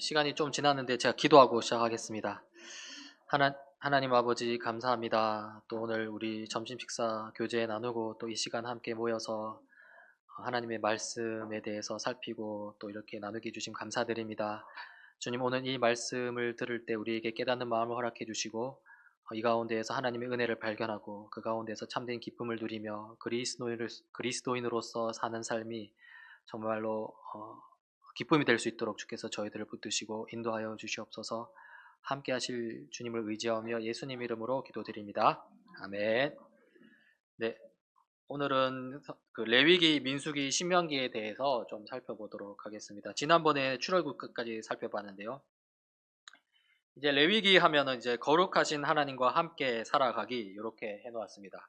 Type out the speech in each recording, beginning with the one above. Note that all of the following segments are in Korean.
시간이 좀 지났는데 제가 기도하고 시작하겠습니다. 하나님 아버지 감사합니다. 또 오늘 우리 점심 식사 교제 나누고 또 이 시간 함께 모여서 하나님의 말씀에 대해서 살피고 또 이렇게 나누게 해주심 감사드립니다. 주님, 오늘 이 말씀을 들을 때 우리에게 깨닫는 마음을 허락해 주시고 이 가운데에서 하나님의 은혜를 발견하고 그 가운데서 참된 기쁨을 누리며 그리스도인으로서 사는 삶이 정말로 기쁨이 될 수 있도록 주께서 저희들을 붙드시고 인도하여 주시옵소서. 함께 하실 주님을 의지하며 예수님 이름으로 기도드립니다. 아멘. 네, 오늘은 그 레위기, 민수기, 신명기에 대해서 좀 살펴보도록 하겠습니다. 지난번에 출애굽 끝까지 살펴봤는데요. 이제 레위기 하면은 이제 거룩하신 하나님과 함께 살아가기 이렇게 해놓았습니다.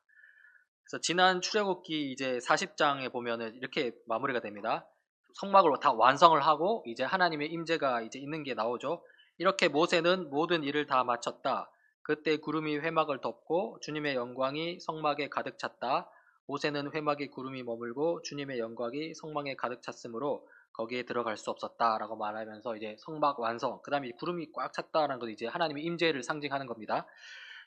그래서 지난 출애굽기 이제 40장에 보면은 이렇게 마무리가 됩니다. 성막을 다 완성을 하고 이제 하나님의 임재가 이제 있는 게 나오죠. 이렇게 모세는 모든 일을 다 마쳤다. 그때 구름이 회막을 덮고 주님의 영광이 성막에 가득 찼다. 모세는 회막에 구름이 머물고 주님의 영광이 성막에 가득 찼으므로 거기에 들어갈 수 없었다라고 말하면서 이제 성막 완성, 그다음에 구름이 꽉 찼다라는 건 이제 하나님의 임재를 상징하는 겁니다.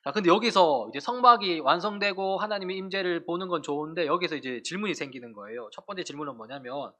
자, 근데 여기서 이제 성막이 완성되고 하나님의 임재를 보는 건 좋은데 여기서 이제 질문이 생기는 거예요. 첫 번째 질문은 뭐냐면,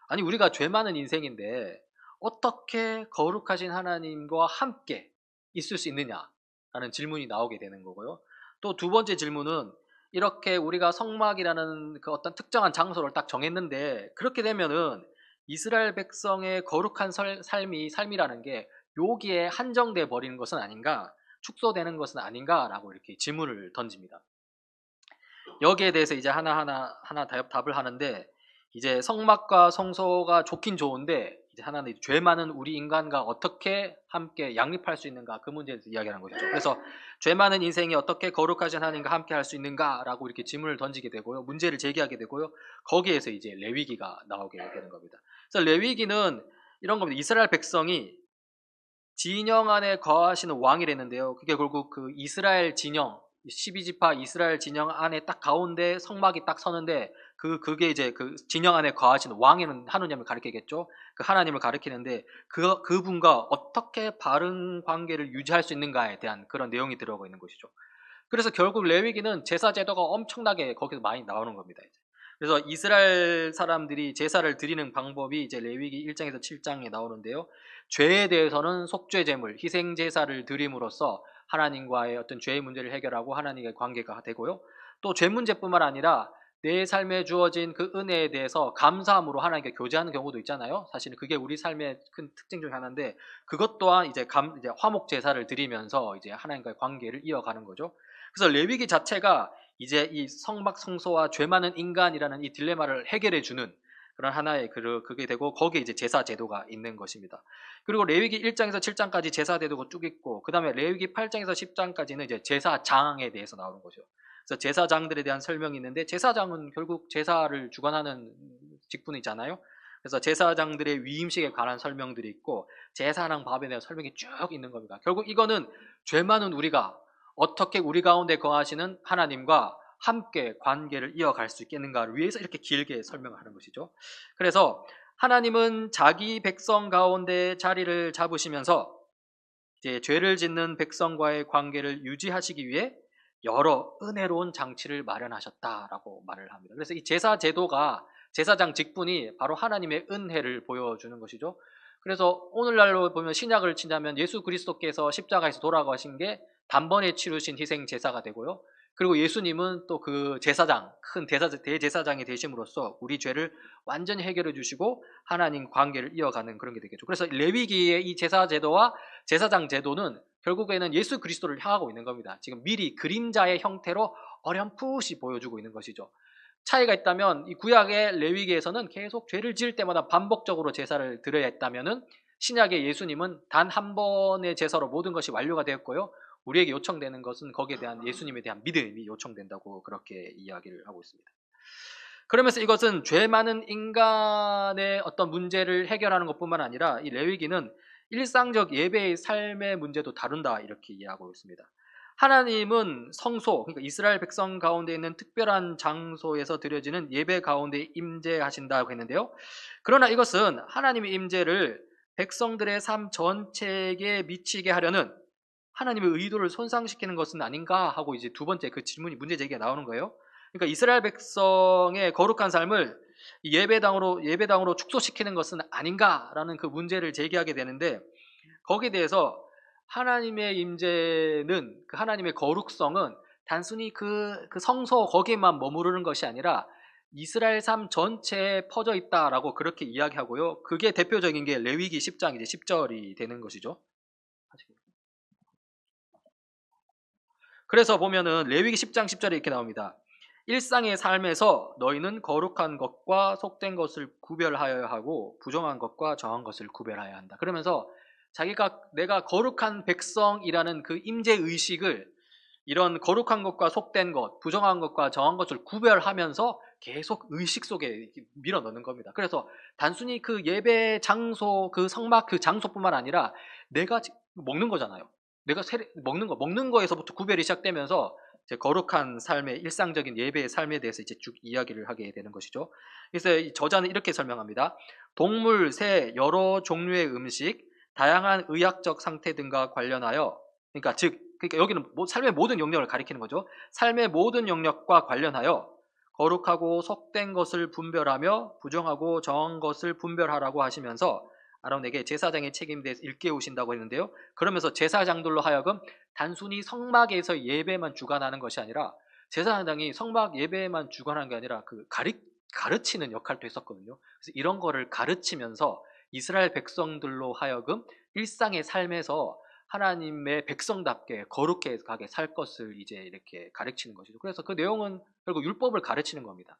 아니 우리가 죄 많은 인생인데 어떻게 거룩하신 하나님과 함께 있을 수 있느냐라는 질문이 나오게 되는 거고요. 또 두 번째 질문은, 이렇게 우리가 성막이라는 그 어떤 특정한 장소를 딱 정했는데 그렇게 되면은 이스라엘 백성의 거룩한 삶이라는 게 여기에 한정돼 버리는 것은 아닌가, 축소되는 것은 아닌가라고 이렇게 질문을 던집니다. 여기에 대해서 이제 하나하나 답을 하는데, 이제 성막과 성소가 좋긴 좋은데 이제 하나는 죄 많은 우리 인간과 어떻게 함께 양립할 수 있는가, 그 문제에 대해서 이야기하는 것이죠. 그래서 죄 많은 인생이 어떻게 거룩하신 하나님과 함께 할 수 있는가라고 이렇게 질문을 던지게 되고요, 문제를 제기하게 되고요. 거기에서 이제 레위기가 나오게 되는 겁니다. 그래서 레위기는 이런 겁니다. 이스라엘 백성이 진영 안에 거하시는 왕이랬는데요. 그게 결국 그 이스라엘 진영, 12지파 이스라엘 진영 안에 딱 가운데 성막이 딱 서는데 그게 이제 그 진영 안에 거하시는 왕이는 하느님을 가리키겠죠. 그 하나님을 가리키는데 그분과 어떻게 바른 관계를 유지할 수 있는가에 대한 그런 내용이 들어가 있는 것이죠. 그래서 결국 레위기는 제사 제도가 엄청나게 거기서 많이 나오는 겁니다. 이제. 그래서 이스라엘 사람들이 제사를 드리는 방법이 이제 레위기 1장에서 7장에 나오는데요. 죄에 대해서는 속죄 제물, 희생 제사를 드림으로써 하나님과의 어떤 죄의 문제를 해결하고 하나님과의 관계가 되고요. 또 죄 문제뿐만 아니라 내 삶에 주어진 그 은혜에 대해서 감사함으로 하나님께 교제하는 경우도 있잖아요. 사실은 그게 우리 삶의 큰 특징 중 하나인데, 그것 또한 이제 화목 제사를 드리면서 이제 하나님과의 관계를 이어가는 거죠. 그래서 레위기 자체가 이제 이 성막 성소와 죄 많은 인간이라는 이 딜레마를 해결해 주는 그런 하나의 그게 되고, 거기에 이제 제사 제도가 있는 것입니다. 그리고 레위기 1장에서 7장까지 제사 제도가 쭉 있고, 그 다음에 레위기 8장에서 10장까지는 이제 제사장에 대해서 나오는 거죠. 그래서 제사장들에 대한 설명이 있는데, 제사장은 결국 제사를 주관하는 직분이잖아요. 그래서 제사장들의 위임식에 관한 설명들이 있고, 제사랑 밥에 대한 설명이 쭉 있는 겁니다. 결국 이거는 죄 많은 우리가 어떻게 우리 가운데 거하시는 하나님과 함께 관계를 이어갈 수 있겠는가를 위해서 이렇게 길게 설명하는 것이죠. 그래서 하나님은 자기 백성 가운데 자리를 잡으시면서 이제 죄를 짓는 백성과의 관계를 유지하시기 위해 여러 은혜로운 장치를 마련하셨다라고 말을 합니다. 그래서 이 제사 제도가, 제사장 직분이 바로 하나님의 은혜를 보여주는 것이죠. 그래서 오늘날로 보면 신약을 치자면 예수 그리스도께서 십자가에서 돌아가신 게 단번에 치르신 희생 제사가 되고요. 그리고 예수님은 또 그 제사장, 큰 대제사장이 되심으로써 우리 죄를 완전히 해결해 주시고 하나님 관계를 이어가는 그런 게 되겠죠. 그래서 레위기의 이 제사 제도와 제사장 제도는 결국에는 예수 그리스도를 향하고 있는 겁니다. 지금 미리 그림자의 형태로 어렴풋이 보여주고 있는 것이죠. 차이가 있다면, 이 구약의 레위기에서는 계속 죄를 지을 때마다 반복적으로 제사를 드려야 했다면은, 신약의 예수님은 단 한 번의 제사로 모든 것이 완료가 되었고요. 우리에게 요청되는 것은 거기에 대한 예수님에 대한 믿음이 요청된다고 그렇게 이야기를 하고 있습니다. 그러면서 이것은 죄 많은 인간의 어떤 문제를 해결하는 것뿐만 아니라 이 레위기는 일상적 예배의 삶의 문제도 다룬다, 이렇게 이해하고 있습니다. 하나님은 성소, 그러니까 이스라엘 백성 가운데 있는 특별한 장소에서 드려지는 예배 가운데 임재하신다고 했는데요. 그러나 이것은 하나님의 임재를 백성들의 삶 전체에 미치게 하려는 하나님의 의도를 손상시키는 것은 아닌가 하고 이제 두 번째 그 질문이 문제 제기가 나오는 거예요. 그러니까 이스라엘 백성의 거룩한 삶을 예배당으로 축소시키는 것은 아닌가라는 그 문제를 제기하게 되는데, 거기에 대해서 하나님의 임재는, 그 하나님의 거룩성은 단순히 그 성소 거기에만 머무르는 것이 아니라 이스라엘 삶 전체에 퍼져 있다라고 그렇게 이야기하고요. 그게 대표적인 게 레위기 10장 이제 10절이 되는 것이죠. 그래서 보면은 레위기 10장 10절에 이렇게 나옵니다. 일상의 삶에서 너희는 거룩한 것과 속된 것을 구별하여야 하고 부정한 것과 정한 것을 구별하여야 한다. 그러면서 내가 거룩한 백성이라는 그 임재 의식을 이런 거룩한 것과 속된 것, 부정한 것과 정한 것을 구별하면서 계속 의식 속에 밀어넣는 겁니다. 그래서 단순히 그 예배 장소, 그 성막 그 장소뿐만 아니라 내가 먹는 거잖아요. 내가 먹는 거에서부터 구별이 시작되면서 이제 거룩한 삶의 일상적인 예배의 삶에 대해서 이제 쭉 이야기를 하게 되는 것이죠. 그래서 이 저자는 이렇게 설명합니다. 동물, 새, 여러 종류의 음식, 다양한 의학적 상태 등과 관련하여, 그러니까 여기는 삶의 모든 영역을 가리키는 거죠. 삶의 모든 영역과 관련하여 거룩하고 속된 것을 분별하며 부정하고 정한 것을 분별하라고 하시면서 아론에게 제사장의 책임에 대해서 일깨우신다고 했는데요. 그러면서 제사장들로 하여금 단순히 성막에서 예배만 주관하는 것이 아니라, 제사장이 성막 예배만 주관하는 게 아니라 그 가르치는 역할도 했었거든요. 그래서 이런 거를 가르치면서 이스라엘 백성들로 하여금 일상의 삶에서 하나님의 백성답게 거룩하게 살 것을 이제 이렇게 가르치는 것이죠. 그래서 그 내용은 결국 율법을 가르치는 겁니다.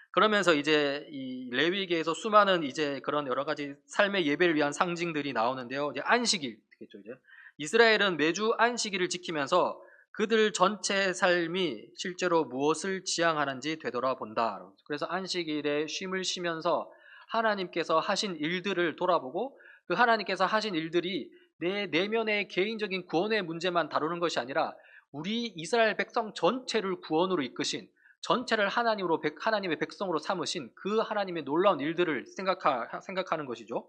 그러면서 이제 이 레위기에서 수많은 이제 그런 여러 가지 삶의 예배를 위한 상징들이 나오는데요. 이제 안식일 되겠죠. 이제 이스라엘은 매주 안식일을 지키면서 그들 전체의 삶이 실제로 무엇을 지향하는지 되돌아본다. 그래서 안식일에 쉼을 쉬면서 하나님께서 하신 일들을 돌아보고, 그 하나님께서 하신 일들이 내 내면의 개인적인 구원의 문제만 다루는 것이 아니라 우리 이스라엘 백성 전체를 구원으로 이끄신, 전체를 하나님의 백성으로 삼으신 그 하나님의 놀라운 일들을 생각하는 것이죠.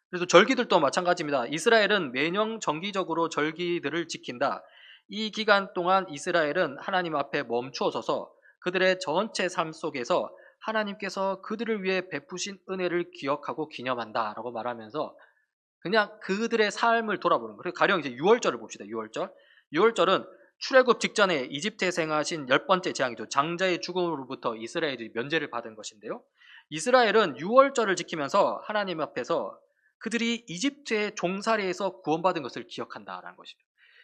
그래서 절기들도 마찬가지입니다. 이스라엘은 매년 정기적으로 절기들을 지킨다. 이 기간 동안 이스라엘은 하나님 앞에 멈추어 서서 그들의 전체 삶 속에서 하나님께서 그들을 위해 베푸신 은혜를 기억하고 기념한다라고 말하면서 그냥 그들의 삶을 돌아보는 거예요. 가령 이제 6월절을 봅시다. 6월절. 6월절은 출애굽 직전에 이집트에 생하신 10번째 재앙이죠. 장자의 죽음으로부터 이스라엘이 면제를 받은 것인데요. 이스라엘은 6월절을 지키면서 하나님 앞에서 그들이 이집트의 종살이에서 구원받은 것을 기억한다라는 것이죠.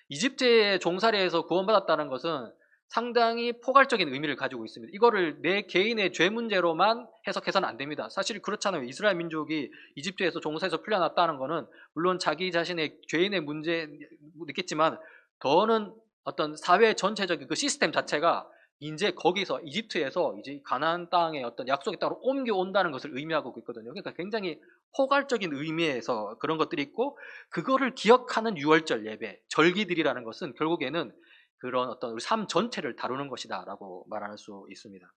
이집트의 종살이에서 구원받았다는 것은 상당히 포괄적인 의미를 가지고 있습니다. 이거를 내 개인의 죄 문제로만 해석해서는 안 됩니다. 사실 그렇잖아요. 이스라엘 민족이 이집트에서 종살이에서 풀려났다는 것은 물론 자기 자신의 죄인의 문제는 있겠지만, 더는 어떤 사회 전체적인 그 시스템 자체가 이제 거기서 이집트에서 이제 가나안 땅의 어떤 약속의 땅으로 옮겨온다는 것을 의미하고 있거든요. 그러니까 굉장히 포괄적인 의미에서 그런 것들이 있고, 그거를 기억하는 유월절 예배, 절기들이라는 것은 결국에는 그런 어떤 우리 삶 전체를 다루는 것이다라고 말할 수 있습니다.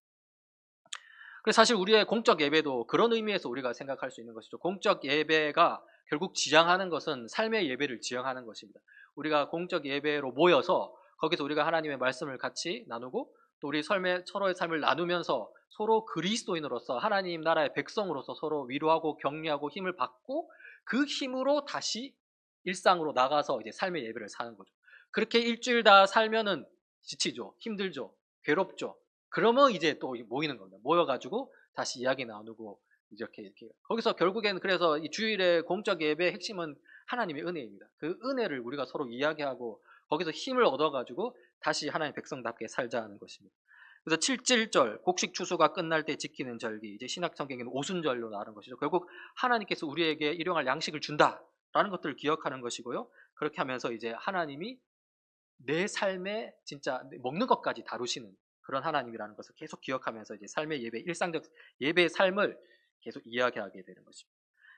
그래서 사실 우리의 공적 예배도 그런 의미에서 우리가 생각할 수 있는 것이죠. 공적 예배가 결국 지향하는 것은 삶의 예배를 지향하는 것입니다. 우리가 공적 예배로 모여서 거기서 우리가 하나님의 말씀을 같이 나누고, 또 우리 서로의 삶을 나누면서 서로 그리스도인으로서 하나님 나라의 백성으로서 서로 위로하고 격려하고 힘을 받고, 그 힘으로 다시 일상으로 나가서 이제 삶의 예배를 사는 거죠. 그렇게 일주일 다 살면은 지치죠, 힘들죠, 괴롭죠. 그러면 이제 또 모이는 겁니다. 모여가지고 다시 이야기 나누고 이렇게 거기서 결국에는, 그래서 이 주일의 공적 예배의 핵심은 하나님의 은혜입니다. 그 은혜를 우리가 서로 이야기하고 거기서 힘을 얻어가지고 다시 하나님의 백성답게 살자는 것입니다. 그래서 7절 곡식 추수가 끝날 때 지키는 절기, 이제 신약 성경에는 오순절로 나오는 것이죠. 결국 하나님께서 우리에게 일용할 양식을 준다라는 것들을 기억하는 것이고요. 그렇게 하면서 이제 하나님이 내 삶에 진짜 먹는 것까지 다루시는 그런 하나님이라는 것을 계속 기억하면서 이제 삶의 예배, 일상적 예배의 삶을 계속 이야기하게 되는 것입니다.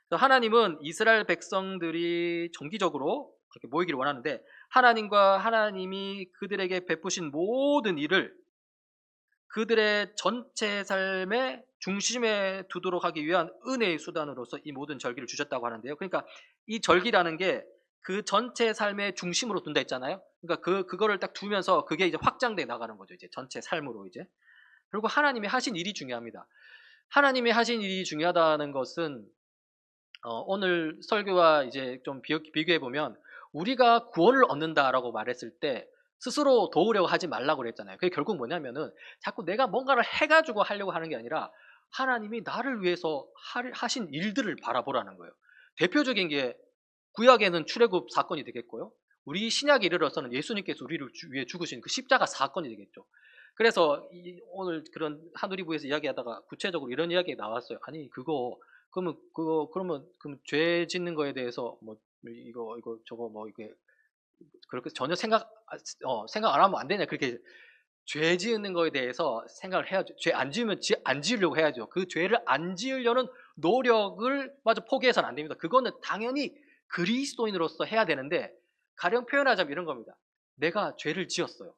그래서 하나님은 이스라엘 백성들이 정기적으로 그렇게 모이기를 원하는데, 하나님과 하나님이 그들에게 베푸신 모든 일을 그들의 전체 삶의 중심에 두도록 하기 위한 은혜의 수단으로서 이 모든 절기를 주셨다고 하는데요. 그러니까 이 절기라는 게 그 전체 삶의 중심으로 둔다 했잖아요. 그러니까 그거를 딱 두면서 그게 이제 확장돼 나가는 거죠. 이제 전체 삶으로 이제. 그리고 하나님이 하신 일이 중요합니다. 하나님이 하신 일이 중요하다는 것은 오늘 설교와 이제 좀 비교해 보면 우리가 구원을 얻는다라고 말했을 때 스스로 도우려고 하지 말라고 그랬잖아요. 그게 결국 뭐냐면은 자꾸 내가 뭔가를 해가지고 하려고 하는 게 아니라 하나님이 나를 위해서 하신 일들을 바라보라는 거예요. 대표적인 게 구약에는 출애굽 사건이 되겠고요. 우리 신약에 이르러서는 예수님께서 우리를 위해 죽으신 그 십자가 사건이 되겠죠. 그래서 오늘 그런 한우리부에서 이야기하다가 구체적으로 이런 이야기가 나왔어요. 아니 그러면 죄 짓는 거에 대해서 뭐 이거 저거 뭐 이게 그렇게 전혀 생각 안 하면 안 되냐 그렇게 죄 지는 거에 대해서 생각을 해야죠. 죄 안 지으면 안 지으려고 해야죠. 그 죄를 안 지으려는 노력을 마저 포기해서는 안 됩니다. 그거는 당연히 그리스도인으로서 해야 되는데 가령 표현하자면 이런 겁니다. 내가 죄를 지었어요.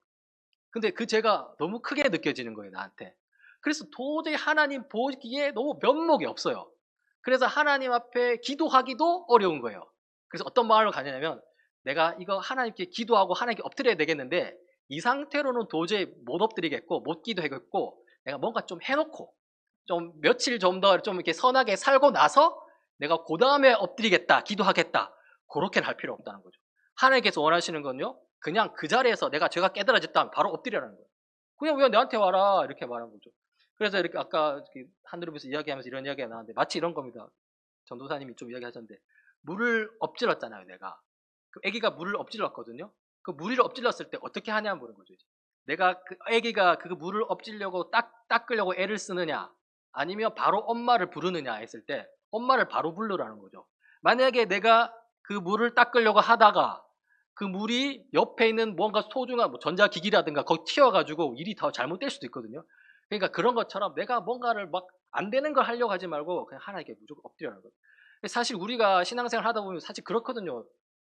근데 그 죄가 너무 크게 느껴지는 거예요, 나한테. 그래서 도저히 하나님 보기에 너무 면목이 없어요. 그래서 하나님 앞에 기도하기도 어려운 거예요. 그래서 어떤 마음을 가지냐면 내가 이거 하나님께 기도하고 하나님께 엎드려야 되겠는데 이 상태로는 도저히 못 엎드리겠고 못 기도하겠고 내가 뭔가 좀 해놓고 좀 며칠 좀 더 좀 이렇게 선하게 살고 나서 내가 그 다음에 엎드리겠다, 기도하겠다. 그렇게는 할 필요 없다는 거죠. 하나님께서 원하시는 건요, 그냥 그 자리에서 내가 죄가 깨달아졌다면 바로 엎드리라는 거예요. 그냥 왜 나한테 와라 이렇게 말한 거죠. 그래서 이렇게 아까 한드룹에서 이야기하면서 이런 이야기가 나왔는데 마치 이런 겁니다. 전도사님이 좀 이야기하셨는데 물을 엎질렀잖아요, 내가. 그 아기가 물을 엎질렀거든요. 그 물을 엎질렀을 때 어떻게 하냐 물은 거죠. 이제. 내가 그 아기가 그 물을 엎질려고 닦으려고 애를 쓰느냐, 아니면 바로 엄마를 부르느냐 했을 때 엄마를 바로 부르라는 거죠. 만약에 내가 그 물을 닦으려고 하다가 그 물이 옆에 있는 뭔가 소중한 뭐 전자기기라든가 거기 튀어가지고 일이 더 잘못될 수도 있거든요. 그러니까 그런 것처럼 내가 뭔가를 막 안 되는 걸 하려고 하지 말고 그냥 하나님께 무조건 엎드려라는 거예요. 사실 우리가 신앙생활 하다 보면 사실 그렇거든요.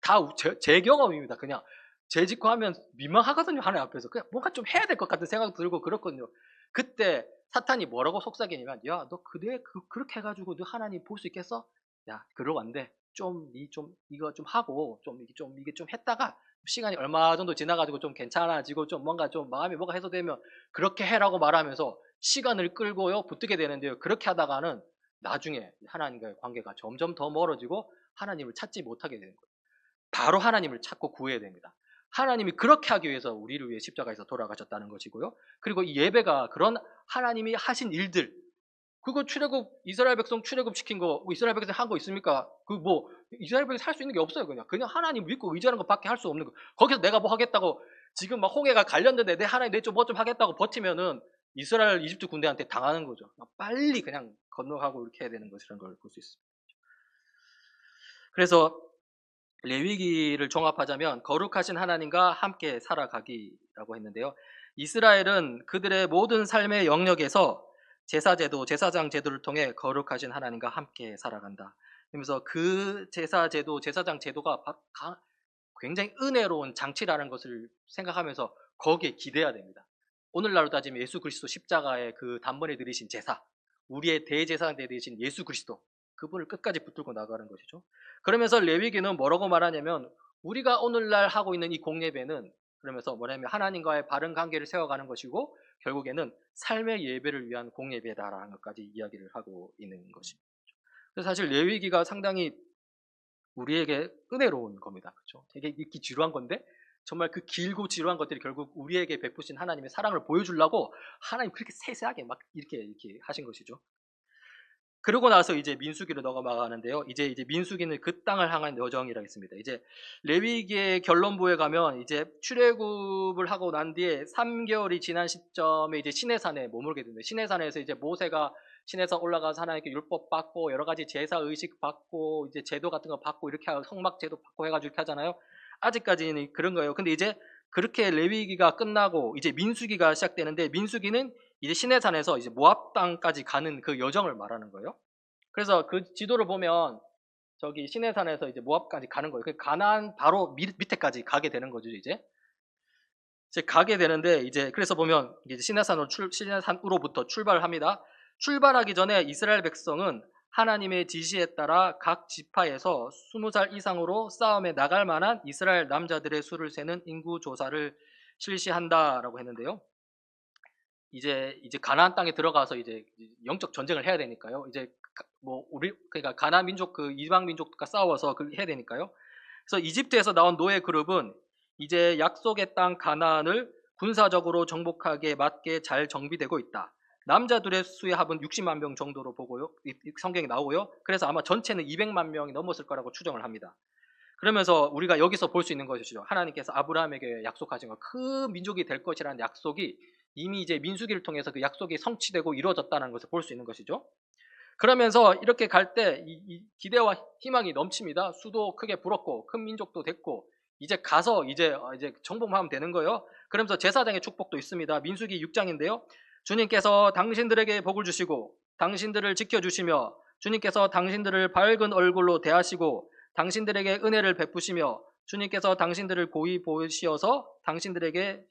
다 제 경험입니다. 그냥 죄 짓고 하면 민망하거든요. 하나님 앞에서. 그냥 뭔가 좀 해야 될 것 같은 생각 들고 그렇거든요. 그때 사탄이 뭐라고 속삭이냐면 야, 너 그렇게 해가지고 너 하나님 볼 수 있겠어? 야, 그러고 안 돼. 이거 좀 하고 이게 좀 했다가 시간이 얼마 정도 지나가지고 좀 괜찮아지고 좀 뭔가 좀 마음이 뭐가 해소되면 그렇게 해라고 말하면서 시간을 끌고요 붙들게 되는데요. 그렇게 하다가는 나중에 하나님과의 관계가 점점 더 멀어지고 하나님을 찾지 못하게 되는 거예요. 바로 하나님을 찾고 구해야 됩니다. 하나님이 그렇게 하기 위해서 우리를 위해 십자가에서 돌아가셨다는 것이고요. 그리고 이 예배가 그런 하나님이 하신 일들, 그거 이스라엘 백성 출애굽시킨 거, 뭐 이스라엘 백성 한 거 있습니까? 이스라엘 백성 할 수 있는 게 없어요, 그냥 하나님 믿고 의지하는 것밖에 할 수 없는 거. 거기서 내가 뭐 하겠다고, 지금 막 홍해가 갈렸는데 내 하나님 뭐 좀 하겠다고 버티면은 이스라엘 이집트 군대한테 당하는 거죠. 빨리 그냥 건너가고 이렇게 해야 되는 것이라는 걸 볼 수 있습니다. 그래서 레위기를 종합하자면 거룩하신 하나님과 함께 살아가기라고 했는데요. 이스라엘은 그들의 모든 삶의 영역에서 제사제도, 제사장 제도를 통해 거룩하신 하나님과 함께 살아간다. 그러면서 그 제사제도, 제사장 제도가 굉장히 은혜로운 장치라는 것을 생각하면서 거기에 기대야 됩니다. 오늘날로 따지면 예수 그리스도 십자가의 그 단번에 들이신 제사, 우리의 대제사장 되신 예수 그리스도, 그분을 끝까지 붙들고 나가는 것이죠. 그러면서 레위기는 뭐라고 말하냐면 우리가 오늘날 하고 있는 이 공예배는 그러면서 뭐냐면 하나님과의 바른 관계를 세워가는 것이고 결국에는 삶의 예배를 위한 공예배다라는 것까지 이야기를 하고 있는 것입니다. 그래서 사실 레위기가 상당히 우리에게 은혜로운 겁니다. 그렇죠? 되게 읽기 지루한 건데 정말 그 길고 지루한 것들이 결국 우리에게 베푸신 하나님의 사랑을 보여주려고 하나님 그렇게 세세하게 막 이렇게 하신 것이죠. 그러고 나서 이제 민수기로 넘어가는데요. 이제 민수기는 그 땅을 향한 여정이라 했습니다. 이제 레위기의 결론부에 가면 이제 출애굽을 하고 난 뒤에 3개월이 지난 시점에 이제 시내산에 머물게 됩니다. 시내산에서 이제 모세가 시내산 올라가서 하나님께 율법 받고 여러 가지 제사 의식 받고 이제 제도 같은 거 받고 이렇게 하고 성막 제도 받고 해가지고 이렇게 하잖아요. 아직까지는 그런 거예요. 근데 이제 그렇게 레위기가 끝나고 이제 민수기가 시작되는데 민수기는 이제 시내산에서 이제 모압 땅까지 가는 그 여정을 말하는 거예요. 그래서 그 지도를 보면 저기 시내산에서 이제 모압까지 가는 거예요. 그 가나안 바로 밑에까지 가게 되는 거죠, 이제. 이제 가게 되는데 이제 그래서 보면 이제 시내산으로부터 출발을 합니다. 출발하기 전에 이스라엘 백성은 하나님의 지시에 따라 각 지파에서 20살 이상으로 싸움에 나갈 만한 이스라엘 남자들의 수를 세는 인구 조사를 실시한다라고 했는데요. 이제 가나안 땅에 들어가서 이제 영적 전쟁을 해야 되니까요. 이제 뭐 우리 그러니까 가나안 민족 그 이방 민족과 싸워서 그 해야 되니까요. 그래서 이집트에서 나온 노예 그룹은 이제 약속의 땅 가나안을 군사적으로 정복하기에 맞게 잘 정비되고 있다. 남자들의 수의 합은 60만 명 정도로 보고요. 성경에 나오고요. 그래서 아마 전체는 200만 명이 넘었을 거라고 추정을 합니다. 그러면서 우리가 여기서 볼 수 있는 것이죠. 하나님께서 아브라함에게 약속하신 것, 큰 민족이 될 것이라는 약속이 이미 이제 민수기를 통해서 그 약속이 성취되고 이루어졌다는 것을 볼 수 있는 것이죠. 그러면서 이렇게 갈 때 이 기대와 희망이 넘칩니다. 수도 크게 불었고 큰 민족도 됐고 이제 가서 이제 정복하면 되는 거예요. 그러면서 제사장의 축복도 있습니다. 민수기 6장인데요. 주님께서 당신들에게 복을 주시고 당신들을 지켜주시며 주님께서 당신들을 밝은 얼굴로 대하시고 당신들에게 은혜를 베푸시며 주님께서 당신들을 고이 보시어서 당신들에게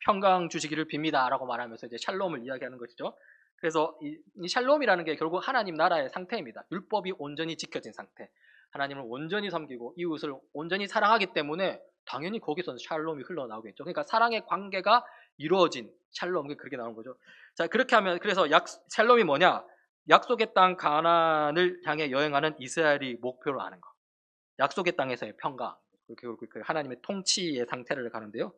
평강 주시기를 빕니다 라고 말하면서 이제 샬롬을 이야기하는 것이죠. 그래서 이 샬롬이라는 게 결국 하나님 나라의 상태입니다. 율법이 온전히 지켜진 상태. 하나님을 온전히 섬기고 이웃을 온전히 사랑하기 때문에 당연히 거기서는 샬롬이 흘러나오겠죠. 그러니까 사랑의 관계가 이루어진 샬롬이 그렇게 나오는 거죠. 자, 그렇게 하면 그래서 샬롬이 뭐냐? 약속의 땅 가나안을 향해 여행하는 이스라엘이 목표로 하는 거. 약속의 땅에서의 평강. 그렇게 하나님의 통치의 상태를 가는데요.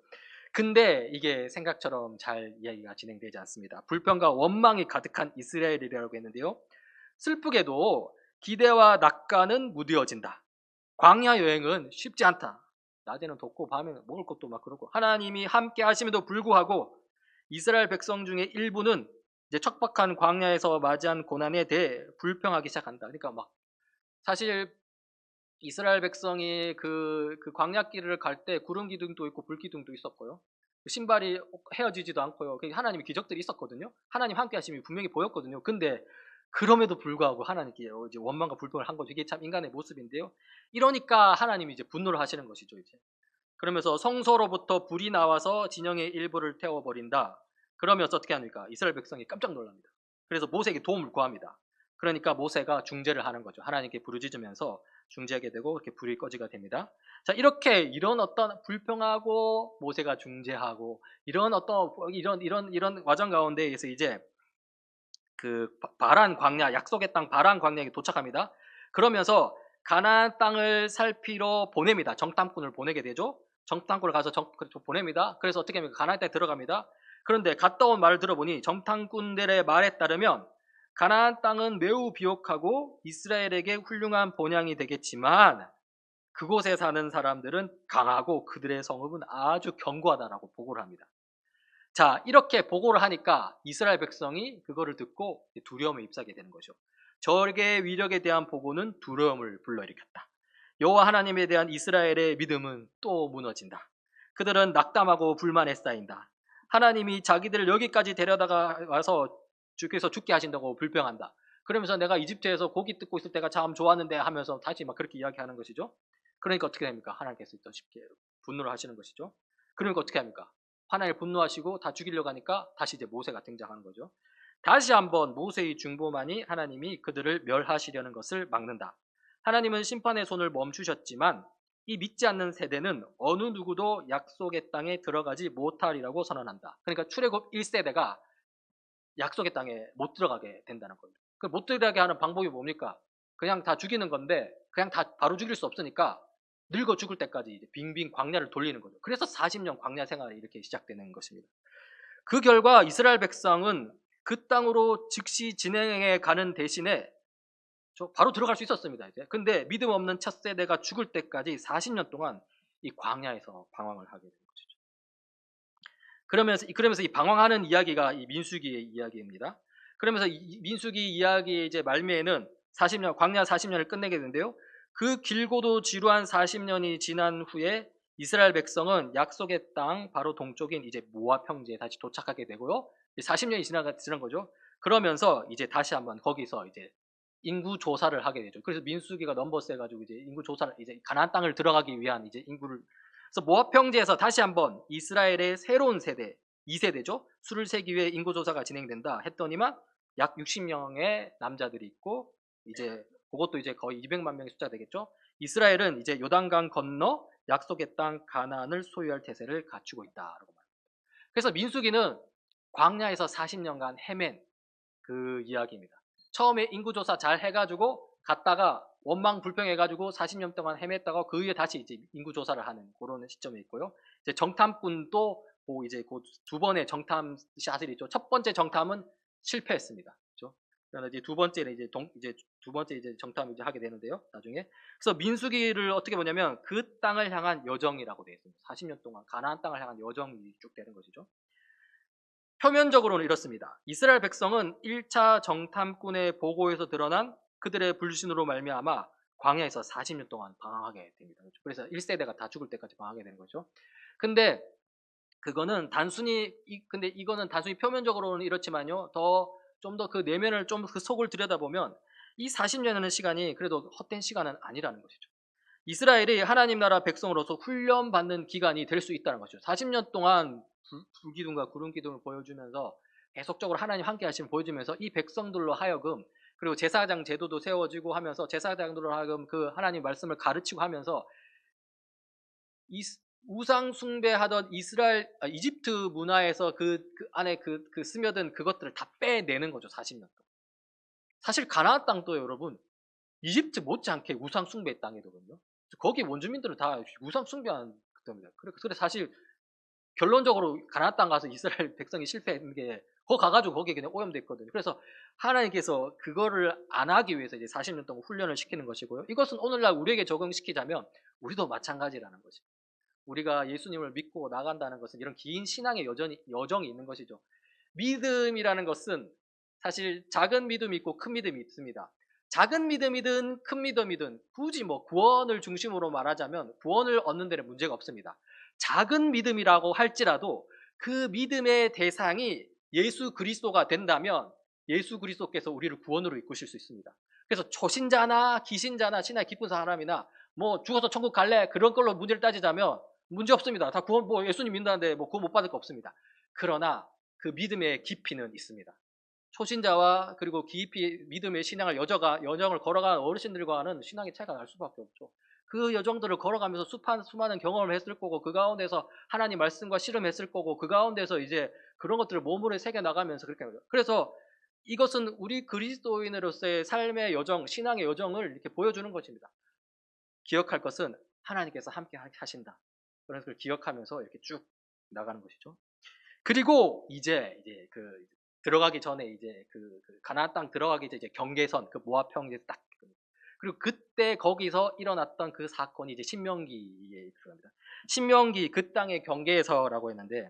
근데 이게 생각처럼 잘 이야기가 진행되지 않습니다. 불평과 원망이 가득한 이스라엘이라고 했는데요. 슬프게도 기대와 낙관은 무뎌진다. 광야 여행은 쉽지 않다. 낮에는 덥고 밤에는 먹을 것도 막 그러고 하나님이 함께 하심에도 불구하고 이스라엘 백성 중에 일부는 이제 척박한 광야에서 맞이한 고난에 대해 불평하기 시작한다. 그러니까 막 사실 이스라엘 백성이 그 광야길을 갈 때 구름 기둥도 있고 불 기둥도 있었고요. 신발이 헤어지지도 않고요. 하나님의 기적들이 있었거든요. 하나님 함께 하심이 분명히 보였거든요. 근데 그럼에도 불구하고 하나님께 이제 원망과 불평을 한 거죠. 이게 참 인간의 모습인데요. 이러니까 하나님이 이제 분노를 하시는 것이죠. 이제 그러면서 성소로부터 불이 나와서 진영의 일부를 태워버린다. 그러면서 어떻게 합니까? 이스라엘 백성이 깜짝 놀랍니다. 그래서 모세에게 도움을 구합니다. 그러니까 모세가 중재를 하는 거죠. 하나님께 부르짖으면서 중재하게 되고 이렇게 불이 꺼지게 됩니다. 자, 이렇게 이런 어떤 불평하고 모세가 중재하고 이런 어떤 이런 과정 가운데에서 이제 그 바란 광야, 약속의 땅 바란 광야에 도착합니다. 그러면서 가나안 땅을 살피러 보냅니다. 정탐꾼을 보내게 되죠. 정탐꾼을 가서 보냅니다. 그래서 어떻게 하면 가나안 땅에 들어갑니다. 그런데 갔다 온 말을 들어보니 정탐꾼들의 말에 따르면 가나안 땅은 매우 비옥하고 이스라엘에게 훌륭한 본향이 되겠지만 그곳에 사는 사람들은 강하고 그들의 성읍은 아주 견고하다라고 보고를 합니다. 자, 이렇게 보고를 하니까 이스라엘 백성이 그거를 듣고 두려움에 휩싸게 되는 거죠. 적의 위력에 대한 보고는 두려움을 불러일으켰다. 여호와 하나님에 대한 이스라엘의 믿음은 또 무너진다. 그들은 낙담하고 불만에 쌓인다. 하나님이 자기들을 여기까지 데려다가 와서 주께서 죽게 하신다고 불평한다. 그러면서 내가 이집트에서 고기 뜯고 있을 때가 참 좋았는데 하면서 다시 막 그렇게 이야기하는 것이죠. 그러니까 어떻게 됩니까? 하나님께서 또 쉽게 분노를 하시는 것이죠. 그러니까 어떻게 합니까? 하나님 분노하시고 다 죽이려고 하니까 다시 이제 모세가 등장하는 거죠. 다시 한번 모세의 중보만이 하나님이 그들을 멸하시려는 것을 막는다. 하나님은 심판의 손을 멈추셨지만 이 믿지 않는 세대는 어느 누구도 약속의 땅에 들어가지 못하리라고 선언한다. 그러니까 출애굽 1세대가 약속의 땅에 못 들어가게 된다는 거예요. 그 못 들어가게 하는 방법이 뭡니까? 그냥 다 죽이는 건데 그냥 다 바로 죽일 수 없으니까 늙어 죽을 때까지 이제 빙빙 광야를 돌리는 거죠. 그래서 40년 광야 생활이 이렇게 시작되는 것입니다. 그 결과 이스라엘 백성은 그 땅으로 즉시 진행해 가는 대신에 바로 들어갈 수 있었습니다. 이제. 근데 믿음 없는 첫 세대가 죽을 때까지 40년 동안 이 광야에서 방황을 하게 된 것이죠. 그러면서 이 방황하는 이야기가 이 민수기의 이야기입니다. 그러면서 이 민수기 이야기의 이제 말미에는 40년, 광야 40년을 끝내게 되는데요. 그 길고도 지루한 40년이 지난 후에 이스라엘 백성은 약속의 땅 바로 동쪽인 이제 모압 평지에 다시 도착하게 되고요. 40년이 지난 거죠. 그러면서 이제 다시 한번 거기서 이제 인구 조사를 하게 되죠. 그래서 민수기가 넘버스 해가지고 이제 인구 조사를 이제 가나안 땅을 들어가기 위한 이제 인구를 그래서 모압 평지에서 다시 한번 이스라엘의 새로운 세대, 2세대죠. 수를 세기 위해 인구조사가 진행된다 했더니만 약 60명의 남자들이 있고, 이제 그것도 이제 거의 200만 명의 숫자 되겠죠. 이스라엘은 이제 요단강 건너 약속의 땅 가나안을 소유할 태세를 갖추고 있다라고 말합니다. 그래서 민수기는 광야에서 40년간 헤맨 그 이야기입니다. 처음에 인구조사 잘 해가지고 갔다가 원망 불평해가지고 40년 동안 헤맸다가 그 후에 다시 이제 인구조사를 하는 그런 시점에 있고요. 이제 정탐꾼도 이제 그 두 번의 정탐 샷이 있죠. 첫 번째 정탐은 실패했습니다. 그렇죠? 그러나 이제 두 번째는 이제 두 번째 이제 정탐을 이제 하게 되는데요. 나중에. 그래서 민수기를 어떻게 보냐면 그 땅을 향한 여정이라고 되어 있습니다. 40년 동안 가나안 땅을 향한 여정이 쭉 되는 것이죠. 표면적으로는 이렇습니다. 이스라엘 백성은 1차 정탐꾼의 보고에서 드러난 그들의 불신으로 말미암아 광야에서 40년 동안 방황하게 됩니다. 그래서 1세대가 다 죽을 때까지 방황하게 되는 거죠. 근데 그거는 근데 이거는 단순히 표면적으로는 이렇지만요. 좀 더 그 내면을 좀 그 속을 들여다보면 이 40년이라는 시간이 그래도 헛된 시간은 아니라는 것이죠. 이스라엘이 하나님 나라 백성으로서 훈련받는 기간이 될 수 있다는 거죠. 40년 동안 불기둥과 구름기둥을 보여주면서 계속적으로 하나님 함께 하심을 보여주면서 이 백성들로 하여금, 그리고 제사장 제도도 세워지고 하면서 제사장들로 하여금 그 하나님 말씀을 가르치고 하면서 우상 숭배하던 이집트 문화에서 그 안에 그 스며든 그것들을 다 빼내는 거죠. 40년 동안. 사실 가나안 땅도 여러분 이집트 못지않게 우상 숭배의 땅이거든요. 거기 원주민들은 다 우상 숭배하는 겁니다. 그래 사실 결론적으로 가나안 땅 가서 이스라엘 백성이 실패한 게 거기 가가지고 거기에 그냥 오염됐거든요. 그래서 하나님께서 그거를 안 하기 위해서 이제 40년 동안 훈련을 시키는 것이고요. 이것은 오늘날 우리에게 적용시키자면 우리도 마찬가지라는 거죠. 우리가 예수님을 믿고 나간다는 것은 이런 긴 신앙의 여정이 있는 것이죠. 믿음이라는 것은 사실 작은 믿음이 있고 큰 믿음이 있습니다. 작은 믿음이든 큰 믿음이든 굳이 뭐 구원을 중심으로 말하자면 구원을 얻는 데는 문제가 없습니다. 작은 믿음이라고 할지라도 그 믿음의 대상이 예수 그리스도가 된다면 예수 그리스도께서 우리를 구원으로 이끄실 수 있습니다. 그래서 초신자나 기신자나 신의 깊은 사람이나 뭐 죽어서 천국 갈래 그런 걸로 문제를 따지자면 문제 없습니다. 다 구원, 뭐 예수님 믿는다는데 뭐 구원 못 받을 거 없습니다. 그러나 그 믿음의 깊이는 있습니다. 초신자와 그리고 깊이 믿음의 신앙을 여정을 걸어간 어르신들과는 신앙의 차이가 날 수밖에 없죠. 그 여정들을 걸어가면서 수많은 경험을 했을 거고, 그 가운데서 하나님 말씀과 씨름했을 거고, 그 가운데서 이제 그런 것들을 몸으로 새겨 나가면서 그렇게 하는 거죠. 그래서 이것은 우리 그리스도인으로서의 삶의 여정, 신앙의 여정을 이렇게 보여주는 것입니다. 기억할 것은 하나님께서 함께 하신다. 그런 걸 기억하면서 이렇게 쭉 나가는 것이죠. 그리고 이제 그 들어가기 전에 이제 그 가나안 땅 들어가기 이제 경계선, 그 모압 평지에 딱, 그리고 그때 거기서 일어났던 그 사건이 이제 신명기에 들어갑니다. 신명기 그 땅의 경계에서라고 했는데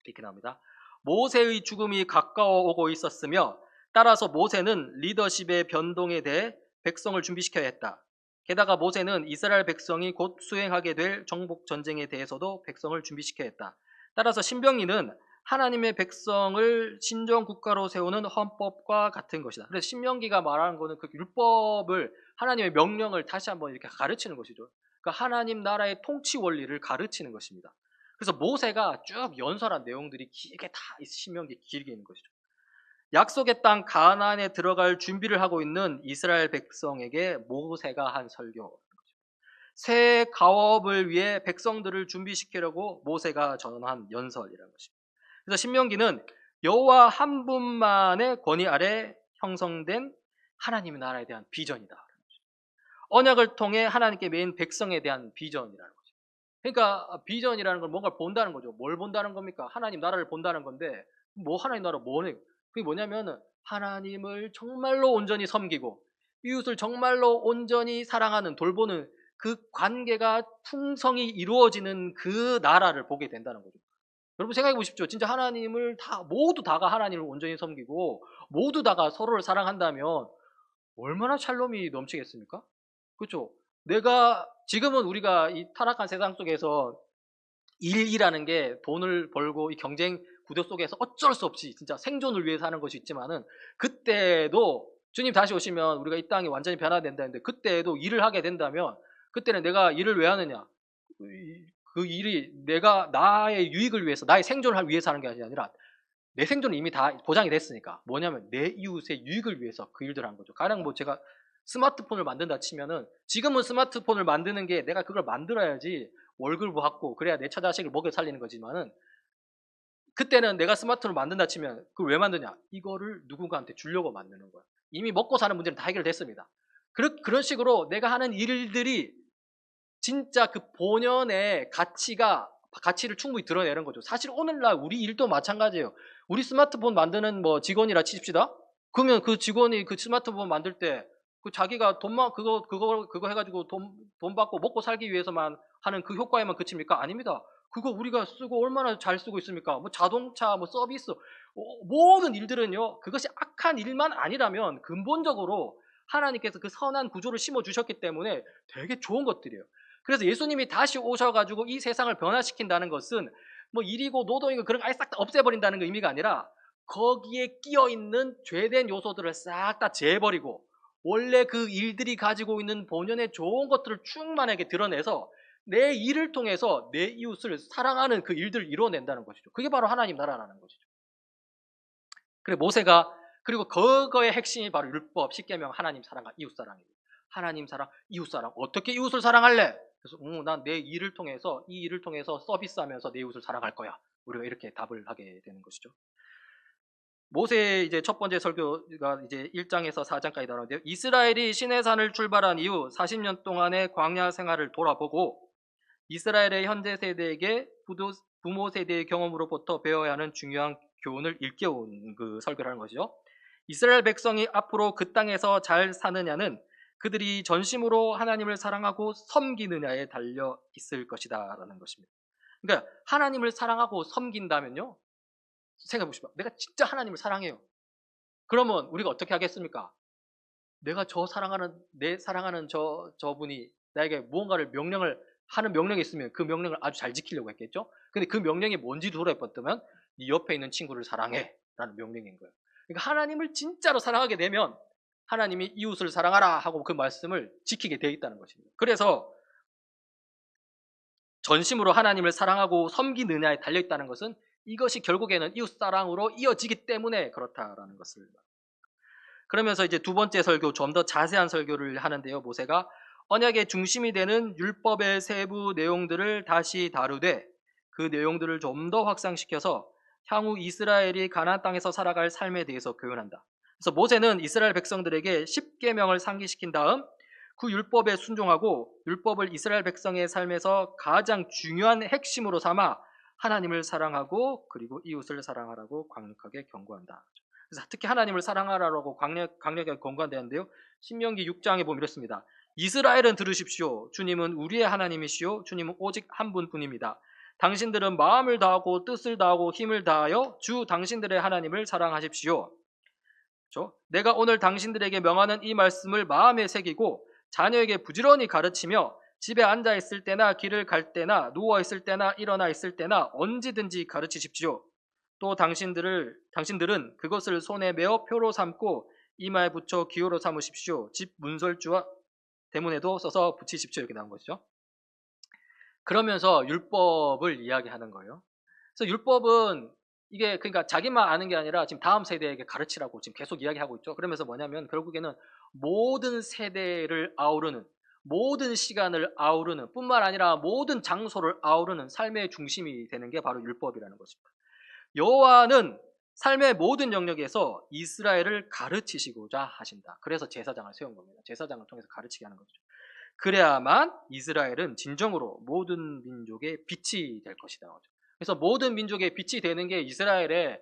이렇게 나옵니다. 모세의 죽음이 가까워 오고 있었으며 따라서 모세는 리더십의 변동에 대해 백성을 준비시켜야 했다. 게다가 모세는 이스라엘 백성이 곧 수행하게 될 정복 전쟁에 대해서도 백성을 준비시켜야 했다. 따라서 신명기는 하나님의 백성을 신정 국가로 세우는 헌법과 같은 것이다. 그래서 신명기가 말하는 것은 그 율법을, 하나님의 명령을 다시 한번 이렇게 가르치는 것이죠. 그러니까 하나님 나라의 통치 원리를 가르치는 것입니다. 그래서 모세가 쭉 연설한 내용들이 길게 다 신명기 길게 있는 것이죠. 약속의 땅 가나안에 들어갈 준비를 하고 있는 이스라엘 백성에게 모세가 한 설교. 새 가업을 위해 백성들을 준비시키려고 모세가 전한 연설이라는 것입니다. 그래서 신명기는 여호와 한 분만의 권위 아래 형성된 하나님의 나라에 대한 비전이다. 언약을 통해 하나님께 매인 백성에 대한 비전이라는 거죠. 그러니까 비전이라는 건 뭔가를 본다는 거죠. 뭘 본다는 겁니까? 하나님 나라를 본다는 건데, 뭐 하나님 나라 뭐네? 그게 뭐냐면은 하나님을 정말로 온전히 섬기고 이웃을 정말로 온전히 사랑하는, 돌보는 그 관계가 풍성히 이루어지는 그 나라를 보게 된다는 거죠. 여러분 생각해 보십시오. 진짜 하나님을 모두 다가 하나님을 온전히 섬기고 모두 다가 서로를 사랑한다면 얼마나 샬롬이 넘치겠습니까? 그렇죠? 지금은 우리가 이 타락한 세상 속에서 일이라는 게 돈을 벌고 이 경쟁 구도 속에서 어쩔 수 없이 진짜 생존을 위해서 하는 것이 있지만은, 그때도 주님 다시 오시면 우리가 이 땅이 완전히 변화된다는데, 그때도 일을 하게 된다면 그때는 내가 일을 왜 하느냐? 그 일이 내가 나의 유익을 위해서, 나의 생존을 위해서 하는 게 아니라 내 생존은 이미 다 보장이 됐으니까, 뭐냐면 내 이웃의 유익을 위해서 그 일들을 한 거죠. 가령 뭐 제가 스마트폰을 만든다 치면은, 지금은 스마트폰을 만드는 게 내가 그걸 만들어야지 월급을 받고 그래야 내 처자식을 먹여 살리는 거지만은, 그때는 내가 스마트폰을 만든다 치면 그걸 왜 만드냐? 이거를 누군가한테 주려고 만드는 거야. 이미 먹고 사는 문제는 다 해결됐습니다. 그런 식으로 내가 하는 일들이 진짜 그 본연의 가치를 충분히 드러내는 거죠. 사실 오늘날 우리 일도 마찬가지예요. 우리 스마트폰 만드는 뭐 직원이라 치십시다. 그러면 그 직원이 그 스마트폰 만들 때 그 자기가 돈만 그거 해가지고 돈 받고 먹고 살기 위해서만 하는 그 효과에만 그칩니까? 아닙니다. 그거 우리가 쓰고 얼마나 잘 쓰고 있습니까? 뭐 자동차, 뭐 서비스, 모든 일들은요, 그것이 악한 일만 아니라면 근본적으로 하나님께서 그 선한 구조를 심어 주셨기 때문에 되게 좋은 것들이에요. 그래서 예수님이 다시 오셔가지고 이 세상을 변화시킨다는 것은 뭐 일이고 노동이고 그런 거 아예 싹 다 없애버린다는 거 의미가 아니라, 거기에 끼어있는 죄된 요소들을 싹 다 제해버리고 원래 그 일들이 가지고 있는 본연의 좋은 것들을 충만하게 드러내서 내 일을 통해서 내 이웃을 사랑하는 그 일들을 이뤄낸다는 것이죠. 그게 바로 하나님 나라라는 것이죠. 그래 모세가, 그리고 그거의 핵심이 바로 율법, 십계명, 하나님 사랑과 이웃 사랑이에요. 하나님 사랑, 이웃 사랑. 어떻게 이웃을 사랑할래? 그래서 난 내 일을 통해서, 이 일을 통해서 서비스하면서 내 이웃을 사랑할 거야. 우리가 이렇게 답을 하게 되는 것이죠. 모세의 이제 첫 번째 설교가 이제 1장에서 4장까지 나오는데요. 이스라엘이 시내산을 출발한 이후 40년 동안의 광야 생활을 돌아보고 이스라엘의 현재 세대에게 부모 세대의 경험으로부터 배워야 하는 중요한 교훈을 일깨운 그 설교를 하는 것이죠. 이스라엘 백성이 앞으로 그 땅에서 잘 사느냐는 그들이 전심으로 하나님을 사랑하고 섬기느냐에 달려 있을 것이다 라는 것입니다. 그러니까 하나님을 사랑하고 섬긴다면요, 생각해 보십시오. 내가 진짜 하나님을 사랑해요. 그러면 우리가 어떻게 하겠습니까? 내가 내 사랑하는 저분이 나에게 무언가를 하는 명령이 있으면 그 명령을 아주 잘 지키려고 했겠죠? 근데 그 명령이 뭔지도 돌아봤더면 네 옆에 있는 친구를 사랑해 라는 명령인 거예요. 그러니까 하나님을 진짜로 사랑하게 되면 하나님이 이웃을 사랑하라 하고 그 말씀을 지키게 되어 있다는 것입니다. 그래서 전심으로 하나님을 사랑하고 섬기느냐에 달려있다는 것은 이것이 결국에는 이웃사랑으로 이어지기 때문에 그렇다라는 것을. 그러면서 이제 두 번째 설교, 좀 더 자세한 설교를 하는데요. 모세가 언약의 중심이 되는 율법의 세부 내용들을 다시 다루되 그 내용들을 좀 더 확장시켜서 향후 이스라엘이 가나안 땅에서 살아갈 삶에 대해서 교훈한다. 그래서 모세는 이스라엘 백성들에게 10계명을 상기시킨 다음 그 율법에 순종하고 율법을 이스라엘 백성의 삶에서 가장 중요한 핵심으로 삼아 하나님을 사랑하고 그리고 이웃을 사랑하라고 강력하게 경고한다. 그래서 특히 하나님을 사랑하라고 강력하게 권고한다는데요. 신명기 6장에 보면 이렇습니다. 이스라엘은 들으십시오. 주님은 우리의 하나님이시오. 주님은 오직 한 분뿐입니다. 당신들은 마음을 다하고 뜻을 다하고 힘을 다하여 주 당신들의 하나님을 사랑하십시오. 그렇죠? 내가 오늘 당신들에게 명하는 이 말씀을 마음에 새기고 자녀에게 부지런히 가르치며 집에 앉아 있을 때나 길을 갈 때나 누워 있을 때나 일어나 있을 때나 언제든지 가르치십시오. 또 당신들은 그것을 손에 메어 표로 삼고 이마에 붙여 기호로 삼으십시오. 집 문설주와 대문에도 써서 붙이십시오. 이렇게 나온 것이죠. 그러면서 율법을 이야기하는 거예요. 그래서 율법은 이게 그러니까 자기만 아는 게 아니라 지금 다음 세대에게 가르치라고 지금 계속 이야기하고 있죠. 그러면서 뭐냐면 결국에는 모든 세대를 아우르는, 모든 시간을 아우르는 뿐만 아니라 모든 장소를 아우르는 삶의 중심이 되는 게 바로 율법이라는 것입니다. 여호와는 삶의 모든 영역에서 이스라엘을 가르치시고자 하신다. 그래서 제사장을 세운 겁니다. 제사장을 통해서 가르치게 하는 거죠. 그래야만 이스라엘은 진정으로 모든 민족의 빛이 될 것이다. 그래서 모든 민족의 빛이 되는 게 이스라엘의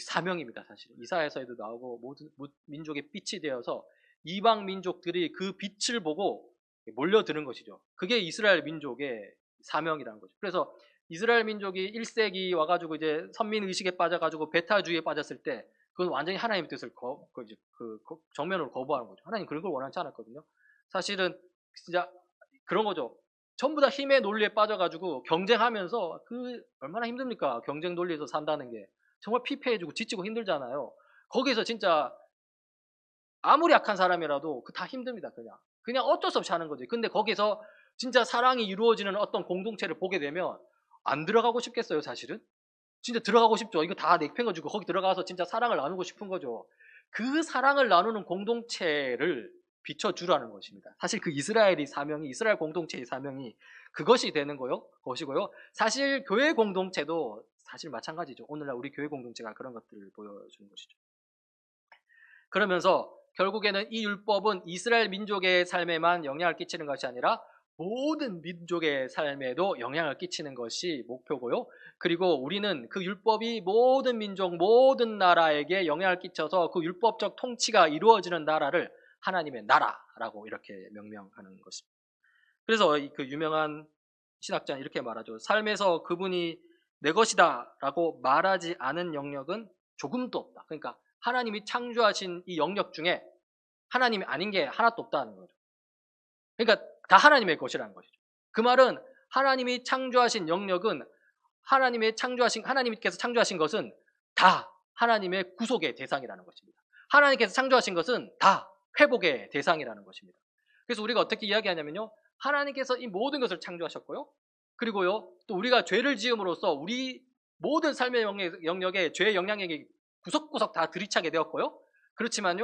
사명입니다. 사실 이사야서에도 나오고 모든 민족의 빛이 되어서 이방 민족들이 그 빛을 보고 몰려드는 것이죠. 그게 이스라엘 민족의 사명이라는 거죠. 그래서 이스라엘 민족이 1세기 와가지고 이제 선민 의식에 빠져가지고 배타주의에 빠졌을 때 그건 완전히 하나님의 뜻을 정면으로 거부하는 거죠. 하나님 그런 걸 원하지 않았거든요. 사실은 진짜 그런 거죠. 전부 다 힘의 논리에 빠져가지고 경쟁하면서 얼마나 힘듭니까? 경쟁 논리에서 산다는 게 정말 피폐해지고 지치고 힘들잖아요. 거기서 진짜 아무리 약한 사람이라도 다 힘듭니다. 그냥 어쩔 수 없이 하는 거지. 근데 거기서 진짜 사랑이 이루어지는 어떤 공동체를 보게 되면 안 들어가고 싶겠어요, 사실은? 진짜 들어가고 싶죠. 이거 다 내팽개주고 거기 들어가서 진짜 사랑을 나누고 싶은 거죠. 그 사랑을 나누는 공동체를 비춰주라는 것입니다. 사실 그 이스라엘 공동체의 사명이 그것이 되는 것이고요. 사실 교회 공동체도 사실 마찬가지죠. 오늘날 우리 교회 공동체가 그런 것들을 보여주는 것이죠. 그러면서 결국에는 이 율법은 이스라엘 민족의 삶에만 영향을 끼치는 것이 아니라 모든 민족의 삶에도 영향을 끼치는 것이 목표고요. 그리고 우리는 그 율법이 모든 민족, 모든 나라에게 영향을 끼쳐서 그 율법적 통치가 이루어지는 나라를 하나님의 나라라고 이렇게 명명하는 것입니다. 그래서 그 유명한 신학자는 이렇게 말하죠. 삶에서 그분이 내 것이다 라고 말하지 않은 영역은 조금도 없다. 그러니까 하나님이 창조하신 이 영역 중에 하나님이 아닌 게 하나도 없다는 거죠. 그러니까 다 하나님의 것이라는 것이죠. 그 말은 하나님이 창조하신 영역은 하나님께서 창조하신 것은 다 하나님의 구속의 대상이라는 것입니다. 하나님께서 창조하신 것은 다 회복의 대상이라는 것입니다. 그래서 우리가 어떻게 이야기하냐면요. 하나님께서 이 모든 것을 창조하셨고요. 그리고요, 또 우리가 죄를 지음으로써 우리 모든 삶의 영역에 죄의 영향력이 구석구석 다 들이차게 되었고요. 그렇지만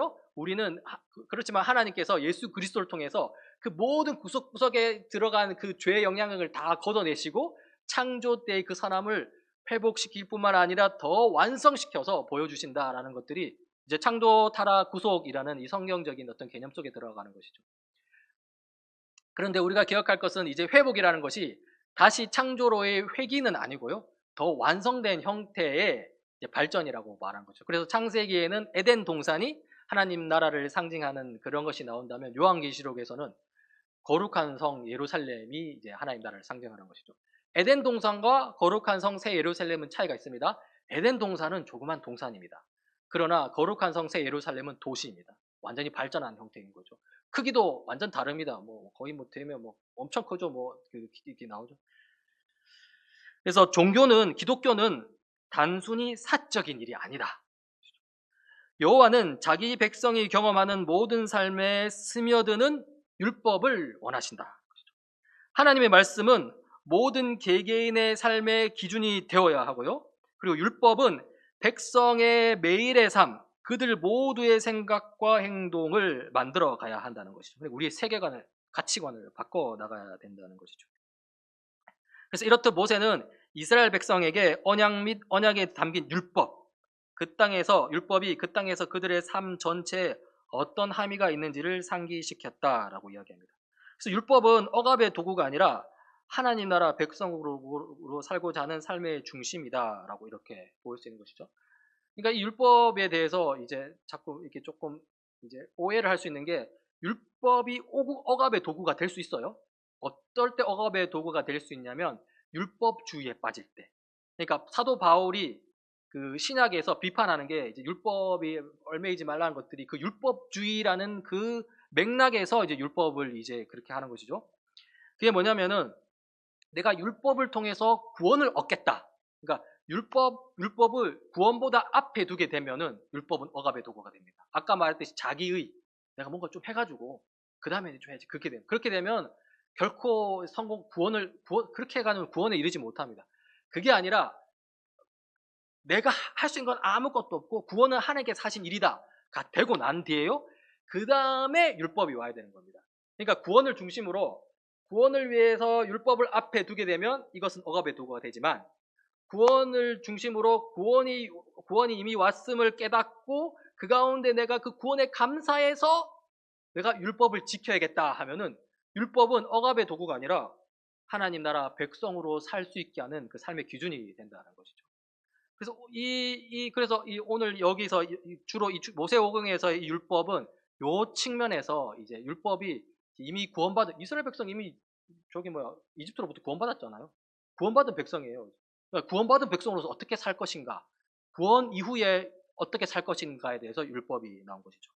하나님께서 예수 그리스도를 통해서 그 모든 구석구석에 들어간 그 죄의 영향력을 다 걷어내시고 창조 때의 그 선함을 회복시킬 뿐만 아니라 더 완성시켜서 보여주신다라는 것들이 이제 창조, 타락, 구속이라는 이 성경적인 어떤 개념 속에 들어가는 것이죠. 그런데 우리가 기억할 것은 이제 회복이라는 것이 다시 창조로의 회귀는 아니고요. 더 완성된 형태의 발전이라고 말한 거죠. 그래서 창세기에는 에덴 동산이 하나님 나라를 상징하는 그런 것이 나온다면 요한계시록에서는 거룩한 성 예루살렘이 이제 하나님 나라를 상징하는 것이죠. 에덴 동산과 거룩한 성 새 예루살렘은 차이가 있습니다. 에덴 동산은 조그만 동산입니다. 그러나 거룩한 성 새 예루살렘은 도시입니다. 완전히 발전한 형태인 거죠. 크기도 완전 다릅니다. 뭐 거의 뭐 되면 뭐 엄청 크죠. 뭐 이렇게 나오죠. 그래서 기독교는 단순히 사적인 일이 아니다. 여호와는 자기 백성이 경험하는 모든 삶에 스며드는 율법을 원하신다. 하나님의 말씀은 모든 개개인의 삶의 기준이 되어야 하고요. 그리고 율법은 백성의 매일의 삶, 그들 모두의 생각과 행동을 만들어 가야 한다는 것이죠. 우리의 세계관을, 가치관을 바꿔 나가야 된다는 것이죠. 그래서 이렇듯 모세는 이스라엘 백성에게 언약 및 언약에 담긴 율법이 그 땅에서 그들의 삶 전체에 어떤 함의가 있는지를 상기시켰다라고 이야기합니다. 그래서 율법은 억압의 도구가 아니라 하나님 나라 백성으로 살고자 하는 삶의 중심이다라고 이렇게 볼 수 있는 것이죠. 그러니까 이 율법에 대해서 이제 자꾸 이렇게 조금 이제 오해를 할 수 있는 게 율법이 억압의 도구가 될 수 있어요. 어떨 때 억압의 도구가 될 수 있냐면 율법주의에 빠질 때. 그러니까 사도 바울이 그 신약에서 비판하는 게 이제 율법이 얽매이지 말라는 것들이 그 율법주의라는 그 맥락에서 이제 율법을 이제 그렇게 하는 것이죠. 그게 뭐냐면은 내가 율법을 통해서 구원을 얻겠다. 그러니까 율법을 구원보다 앞에 두게 되면은 율법은 억압의 도구가 됩니다. 아까 말했듯이 자기의 내가 뭔가 좀 해가지고 그 다음에 좀 해야지. 그렇게 되면 결코 그렇게 해가는 구원에 이르지 못합니다. 그게 아니라 내가 할 수 있는 건 아무것도 없고 구원은 하나님께서 하신 일이다. 가 되고 난 뒤에요. 그 다음에 율법이 와야 되는 겁니다. 그러니까 구원을 위해서 율법을 앞에 두게 되면 이것은 억압의 도구가 되지만 구원을 중심으로 구원이 이미 왔음을 깨닫고 그 가운데 내가 그 구원에 감사해서 내가 율법을 지켜야겠다 하면은 율법은 억압의 도구가 아니라 하나님 나라 백성으로 살 수 있게 하는 그 삶의 기준이 된다는 것이죠. 그래서 오늘 여기서 주로 모세오경에서 이 율법은 요 측면에서 이제 율법이 이미 구원받은 이스라엘 백성 이미 이집트로부터 구원받았잖아요. 구원받은 백성이에요. 그러니까 구원받은 백성으로서 어떻게 살 것인가, 구원 이후에 어떻게 살 것인가에 대해서 율법이 나온 것이죠.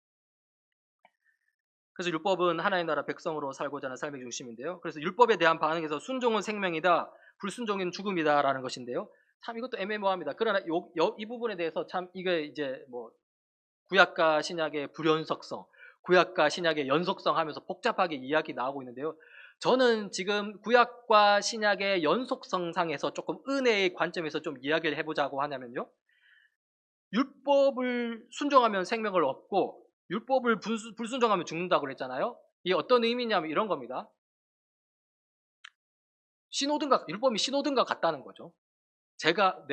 그래서 율법은 하나님 나라 백성으로 살고자 하는 삶의 중심인데요. 그래서 율법에 대한 반응에서 순종은 생명이다, 불순종은 죽음이다라는 것인데요. 참 이것도 애매모호합니다. 그러나 이 부분에 대해서 참 이게 이제 뭐 구약과 신약의 불연속성, 구약과 신약의 연속성 하면서 복잡하게 이야기 나오고 있는데요. 저는 지금 구약과 신약의 연속성상에서 조금 은혜의 관점에서 좀 이야기를 해보자고 하냐면요. 율법을 순종하면 생명을 얻고 율법을 불순종하면 죽는다고 그랬잖아요. 이게 어떤 의미냐면 이런 겁니다. 율법이 신호등과 같다는 거죠. 제가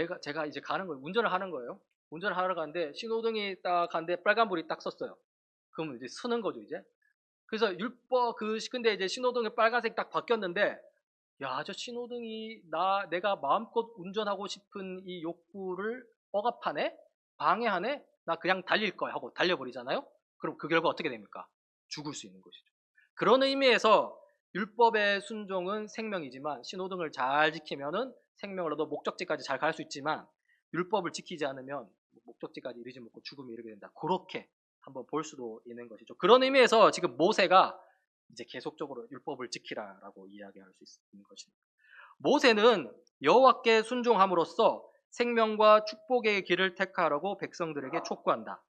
이제 가는 거예요. 운전을 하는 거예요. 운전을 하러 가는데 신호등이 딱 가는데 빨간불이 딱 썼어요. 그러면 이제 서는 거죠, 이제. 그래서 근데 이제 신호등이 빨간색 딱 바뀌었는데, 야, 저 신호등이 내가 마음껏 운전하고 싶은 이 욕구를 억압하네? 방해하네? 나 그냥 달릴 거야 하고 달려버리잖아요? 그럼 그 결과 어떻게 됩니까? 죽을 수 있는 것이죠. 그런 의미에서 율법의 순종은 생명이지만 신호등을 잘 지키면은 생명을 얻어 목적지까지 잘 갈 수 있지만 율법을 지키지 않으면 목적지까지 이르지 못하고 죽음에 이르게 된다. 그렇게 한번 볼 수도 있는 것이죠. 그런 의미에서 지금 모세가 이제 계속적으로 율법을 지키라라고 이야기할 수 있는 것입니다. 모세는 여호와께 순종함으로써 생명과 축복의 길을 택하라고 백성들에게 촉구한다.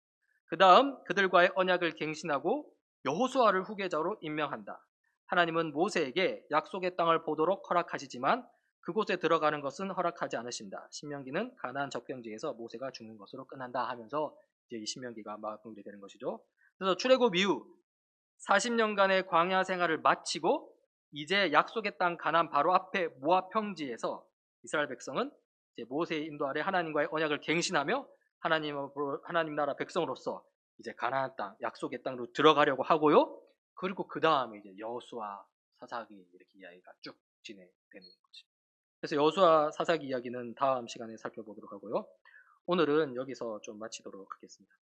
그 다음 그들과의 언약을 갱신하고 여호수아를 후계자로 임명한다. 하나님은 모세에게 약속의 땅을 보도록 허락하시지만 그곳에 들어가는 것은 허락하지 않으신다. 신명기는 가나안 적경지에서 모세가 죽는 것으로 끝난다 하면서 이제 이 신명기가 마무리되는 것이죠. 그래서 출애굽 이후 40년간의 광야 생활을 마치고 이제 약속의 땅 가나안 바로 앞에 모압 평지에서 이스라엘 백성은 이제 모세의 인도 아래 하나님과의 언약을 갱신하며 하나님 나라 백성으로서 이제 가나안 땅 약속의 땅으로 들어가려고 하고요. 그리고 그 다음에 이제 여호수아 사사기 이렇게 이야기가 쭉 진행되는 거죠. 그래서 여호수아 사사기 이야기는 다음 시간에 살펴보도록 하고요. 오늘은 여기서 좀 마치도록 하겠습니다.